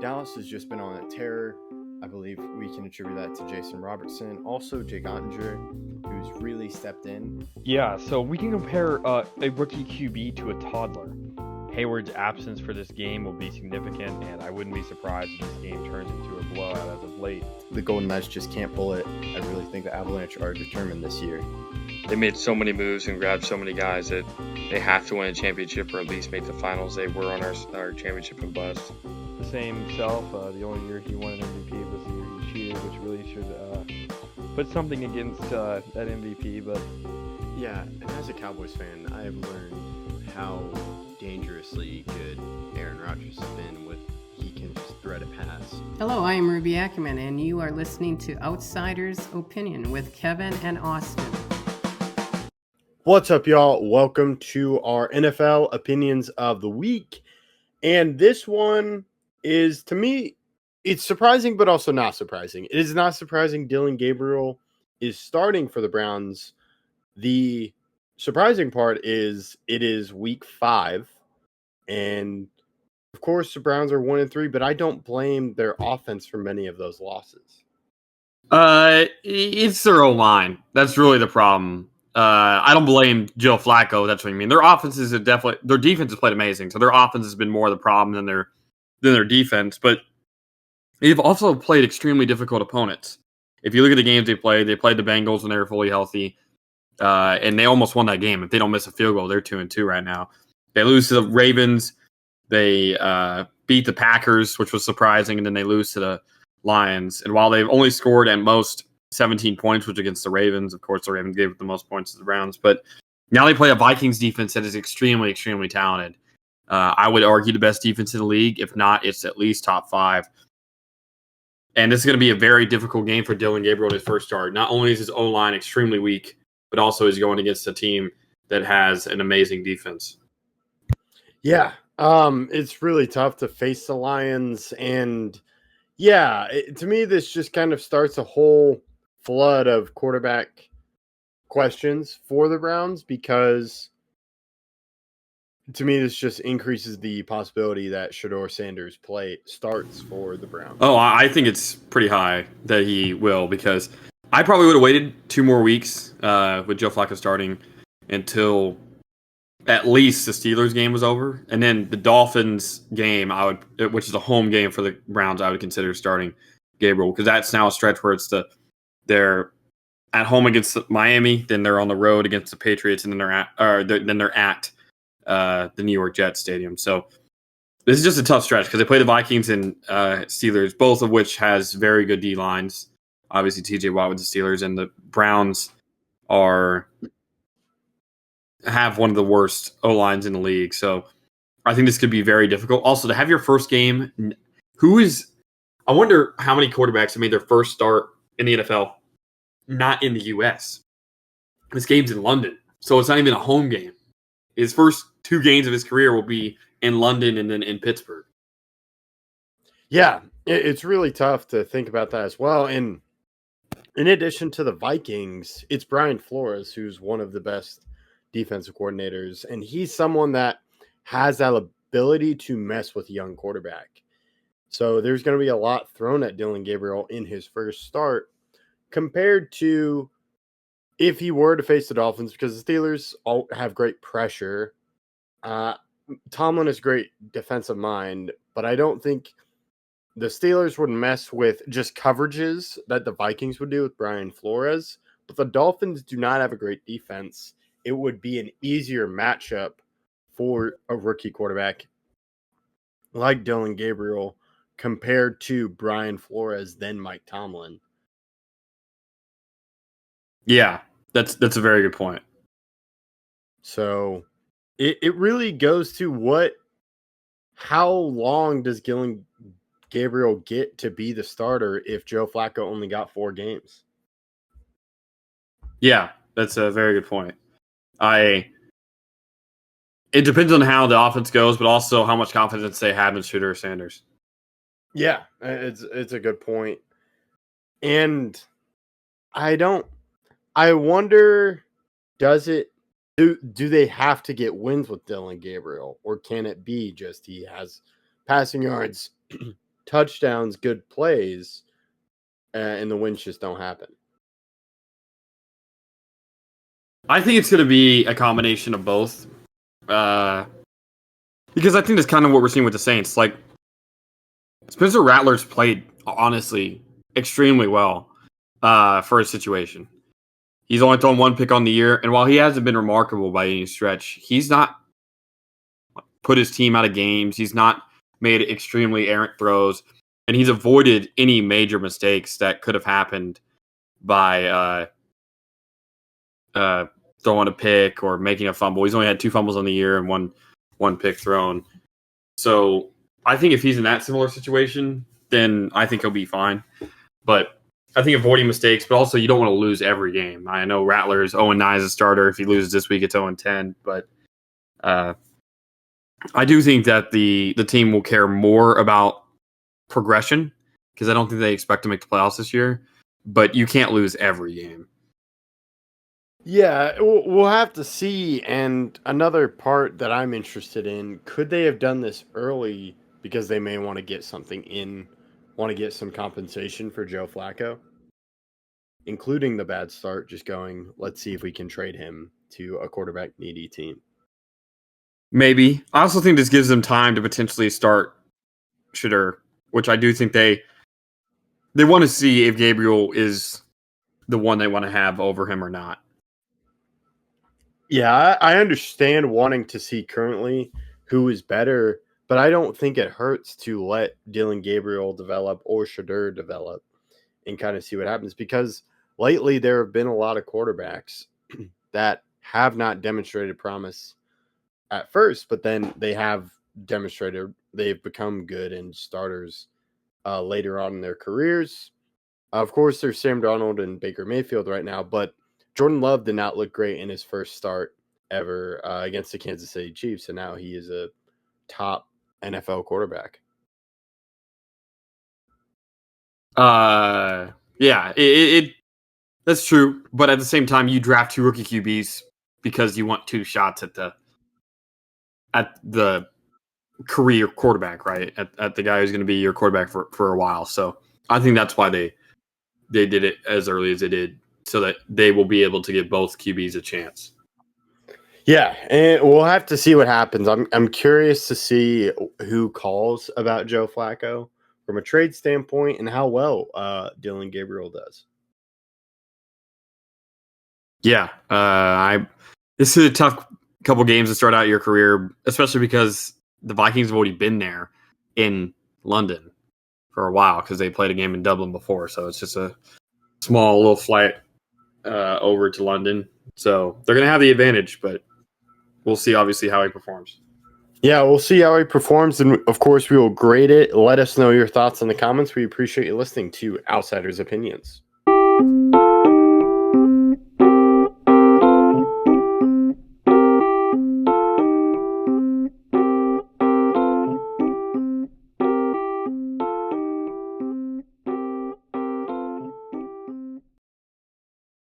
Dallas has just been on a tear. I believe we can attribute that to Jason Robertson. Also, Jake Ottinger, who's really stepped in. Yeah, so we can compare a rookie QB to a toddler. Hayward's absence for this game will be significant, and I wouldn't be surprised if this game turns into a blowout as of late. The Golden Knights just can't pull it. I really think the Avalanche are determined this year. They made so many moves and grabbed so many guys that they have to win a championship or at least make the finals. They were on our championship and bust. The same self, the only year he won an MVP was the year he cheated, which really should put something against that MVP. But yeah, and as a Cowboys fan, I have learned how dangerously good Aaron Rodgers has been with he can just thread a pass. Hello, I am Ruby Ackerman, and you are listening to Outsider's Opinion with Kevin and Austin. What's up, y'all? Welcome to our NFL Opinions of the Week. And this one is, to me, it's surprising, but also not surprising. It is not surprising Dillon Gabriel is starting for the Browns. The surprising part is it is week 5. And, of course, the Browns are 1-3, but I don't blame their offense for many of those losses. It's their O-line. That's really the problem. I don't blame Joe Flacco. That's what I mean. Their offenses have their defense has played amazing. So their offense has been more the problem than their defense. But they've also played extremely difficult opponents. If you look at the games they played the Bengals when they were fully healthy, and they almost won that game. If they don't miss a field goal, they're 2-2 right now. They lose to the Ravens. They beat the Packers, which was surprising, and then they lose to the Lions. And while they've only scored at most 17 points, which against the Ravens, of course, the Ravens gave the most points to the Browns. But now they play a Vikings defense that is extremely, extremely talented. I would argue the best defense in the league. If not, it's at least top 5. And this is going to be a very difficult game for Dillon Gabriel in his first start. Not only is his O-line extremely weak, but also he's going against a team that has an amazing defense. Yeah, it's really tough to face the Lions. And, yeah, to me, this just kind of starts a whole flood of quarterback questions for the Browns because to me this just increases the possibility that Shedeur Sanders starts for the Browns. Oh, I think it's pretty high that he will, because I probably would have waited 2 more weeks with Joe Flacco starting until at least the Steelers game was over, and then the Dolphins game which is a home game for the Browns, I would consider starting Gabriel, because that's now a stretch where they're at home against Miami, then they're on the road against the Patriots, and then they're at the New York Jets stadium. So this is just a tough stretch because they play the Vikings and Steelers, both of which has very good D lines. Obviously, TJ Watt with the Steelers, and the Browns have one of the worst O lines in the league. So I think this could be very difficult. Also, to have your first game, I wonder how many quarterbacks have made their first start in the NFL not in the U.S. This game's in London, so it's not even a home game. His first 2 games of his career will be in London and then in Pittsburgh. Yeah, it's really tough to think about that as well. And in addition to the Vikings, it's Brian Flores, who's one of the best defensive coordinators, and he's someone that has that ability to mess with a young quarterback. So there's going to be a lot thrown at Dillon Gabriel in his first start compared to if he were to face the Dolphins, because the Steelers all have great pressure. Tomlin is great defensive mind, but I don't think the Steelers would mess with just coverages that the Vikings would do with Brian Flores. But the Dolphins do not have a great defense. It would be an easier matchup for a rookie quarterback like Dillon Gabriel compared to Brian Flores than Mike Tomlin. Yeah, that's a very good point. So it really goes to how long does Dillon Gabriel get to be the starter if Joe Flacco only got 4 games? Yeah, that's a very good point. It depends on how the offense goes, but also how much confidence they have in Shedeur Sanders. Yeah, it's a good point. And I wonder, do they have to get wins with Dillon Gabriel, or can it be just he has passing yards touchdowns, good plays, and the wins just don't happen. I think it's going to be a combination of both. Because I think that's kind of what we're seeing with the Saints. Like, Spencer Rattler's played, honestly, extremely well for his situation. He's only thrown 1 pick on the year, and while he hasn't been remarkable by any stretch, he's not put his team out of games. He's not made extremely errant throws, and he's avoided any major mistakes that could have happened by throwing a pick or making a fumble. He's only had 2 fumbles on the year and one pick thrown. So I think if he's in that similar situation, then I think he'll be fine. But I think avoiding mistakes, but also you don't want to lose every game. I know Rattler is 0-9 as a starter. If he loses this week, it's 0-10. But I do think that the team will care more about progression because I don't think they expect to make the playoffs this year. But you can't lose every game. Yeah, we'll have to see. And another part that I'm interested in, could they have done this early because they may want to get something in, want to get some compensation for Joe Flacco, including the bad start, just going, let's see if we can trade him to a quarterback needy team. Maybe. I also think this gives them time to potentially start Shedeur, which I do think they want to see if Gabriel is the one they want to have over him or not. Yeah, I understand wanting to see currently who is better, but I don't think it hurts to let Dillon Gabriel develop or Shedeur develop and kind of see what happens, because lately there have been a lot of quarterbacks that have not demonstrated promise at first, but then they have demonstrated they've become good and starters later on in their careers. Of course, there's Sam Darnold and Baker Mayfield right now, but Jordan Love did not look great in his first start ever against the Kansas City Chiefs, and now he is a top NFL quarterback. Yeah, it that's true, but at the same time, you draft 2 rookie QBs because you want 2 shots at the career quarterback, right? At the guy who's going to be your quarterback for a while. So I think that's why they did it as early as they did, so that they will be able to give both QBs a chance. Yeah, and we'll have to see what happens. I'm curious to see who calls about Joe Flacco from a trade standpoint and how well Dillon Gabriel does. Yeah, this is a tough couple games to start out your career, especially because the Vikings have already been there in London for a while because they played a game in Dublin before. So it's just a small little flight over to London. So they're going to have the advantage, but we'll see, obviously, how he performs. Yeah, we'll see how he performs, and of course, we will grade it. Let us know your thoughts in the comments. We appreciate you listening to Outsiders Opinions.